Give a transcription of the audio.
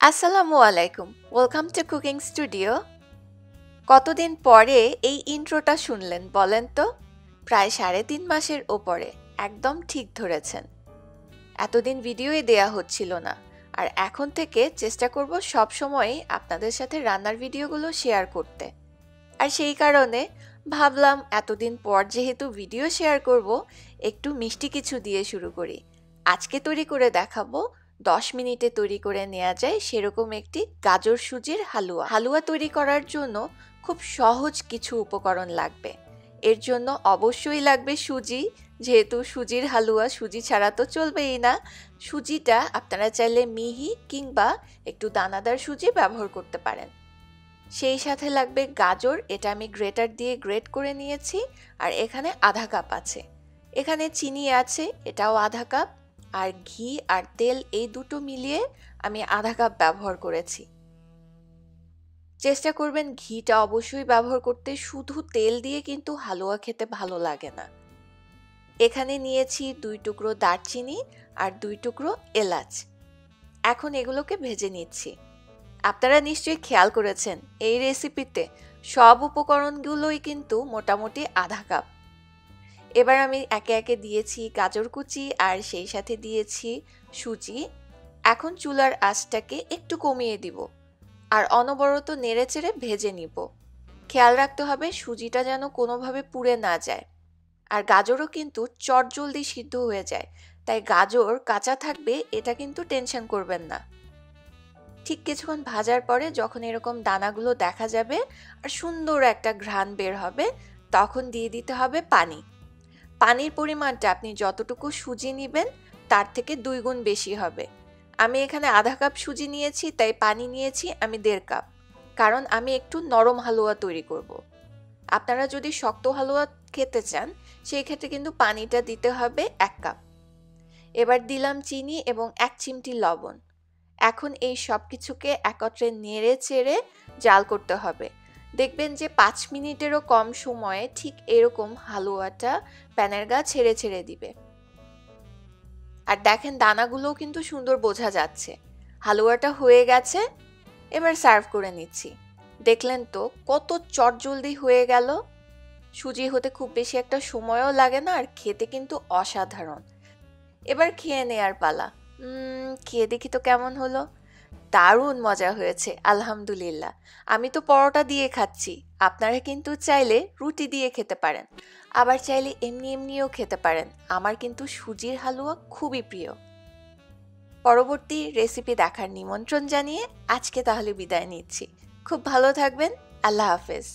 আসসালামু আলাইকুম, welcome to cooking studio. কতদিন পরে এই ইন্ট্রোটা শুনলেন বলেন তো? প্রায় 3.5 মাসের ওপরে। একদম ঠিক ধরেছেন। এতদিন ভিডিওই দেয়া হচ্ছিল না, আর এখন থেকে চেষ্টা করব সব সময় আপনাদের সাথে রান্নার ভিডিওগুলো শেয়ার করতে। আর সেই কারণে ভাবলাম এতদিন পর যেহেতু ভিডিও শেয়ার করব, একটু মিষ্টি কিছু দিয়ে শুরু করি। আজকে তৈরি করে দেখাবো 10 মিনিটে তৈরি করে নেওয়া যায় সেরকম একটি গাজর সুজির হালুয়া। হালুয়া তৈরি করার জন্য খুব সহজ কিছু উপকরণ লাগবে। এর জন্য অবশ্যই লাগবে সুজি, যেহেতু সুজির হালুয়া, সুজি ছাড়া তো চলবেই না। সুজিটা আপনারা চাইলে মিহি কিংবা একটু দানাদার সুজি ব্যবহার করতে পারেন। সেই সাথে লাগবে গাজর, এটা আমি গ্রেটার দিয়ে গ্রেট করে নিয়েছি। আর এখানে আধা কাপ আছে। এখানে চিনি আছে, এটাও আধা কাপ। আর ঘি আর তেল এই দুটো মিলিয়ে আমি আধা কাপ ব্যবহার করেছি। চেষ্টা করবেন ঘিটা অবশ্যই ব্যবহার করতে, শুধু তেল দিয়ে কিন্তু হালুয়া খেতে ভালো লাগে না। এখানে নিয়েছি 2 টুকরো দারচিনি আর 2 টুকরো এলাচ। এখন এগুলোকে ভেজে নিচ্ছি। আপনারা নিশ্চয়ই খেয়াল করেছেন এই রেসিপিতে সব উপকরণগুলোই কিন্তু মোটামুটি আধা কাপ। এবার আমি একে একে দিয়েছি গাজর কুচি আর সেই সাথে দিয়েছি সুজি। এখন চুলার আঁচটাকে একটু কমিয়ে দিব আর অনবরত নেড়েচেড়ে ভেজে নিব। খেয়াল রাখতে হবে সুজিটা যেন কোনোভাবে পুড়ে না যায়। আর গাজরও কিন্তু চটজলদি সিদ্ধ হয়ে যায়, তাই গাজর কাঁচা থাকবে এটা কিন্তু টেনশন করবেন না। ঠিক কিছুক্ষণ ভাজার পরে যখন এরকম দানাগুলো দেখা যাবে আর সুন্দর একটা ঘ্রাণ বের হবে, তখন দিয়ে দিতে হবে পানি। পানির পরিমাণটা আপনি যতটুকু সুজি নেবেন তার থেকে 2 গুণ বেশি হবে। আমি এখানে আধা কাপ সুজি নিয়েছি, তাই পানি নিয়েছি আমি 1.5 কাপ, কারণ আমি একটু নরম হালুয়া তৈরি করব। আপনারা যদি শক্ত হালুয়া খেতে চান সেই ক্ষেত্রে কিন্তু পানিটা দিতে হবে 1 কাপ। এবার দিলাম চিনি এবং 1 চিমটি লবণ। এখন এই সব কিছুকে একত্রে নেড়ে চেড়ে জাল করতে হবে। দেখবেন যে 5 মিনিটেরও কম সময়ে ঠিক এরকম হালুয়াটা প্যানের গা ছেড়ে ছেড়ে দিবে। আর দেখেন দানাগুলোও কিন্তু সুন্দর বোঝা যাচ্ছে। হালুয়াটা হয়ে গেছে, এবার সার্ভ করে নিচ্ছি। দেখলেন তো কত চটজলদি হয়ে গেল। সুজি হতে খুব বেশি একটা সময়ও লাগে না, আর খেতে কিন্তু অসাধারণ। এবার খেয়ে নেয়ার পালা। খেয়ে দেখি তো কেমন হলো। দারুণ মজা হয়েছে, আলহামদুলিল্লাহ। আমি তো পরোটা দিয়ে খাচ্ছি, আপনারা কিন্তু চাইলে রুটি দিয়ে খেতে পারেন, আবার চাইলে এমনি এমনিও খেতে পারেন। আমার কিন্তু সুজির হালুয়া খুবই প্রিয়। পরবর্তী রেসিপি দেখার নিমন্ত্রণ জানিয়ে আজকে তাহলে বিদায় নিচ্ছি। খুব ভালো থাকবেন। আল্লাহ হাফেজ।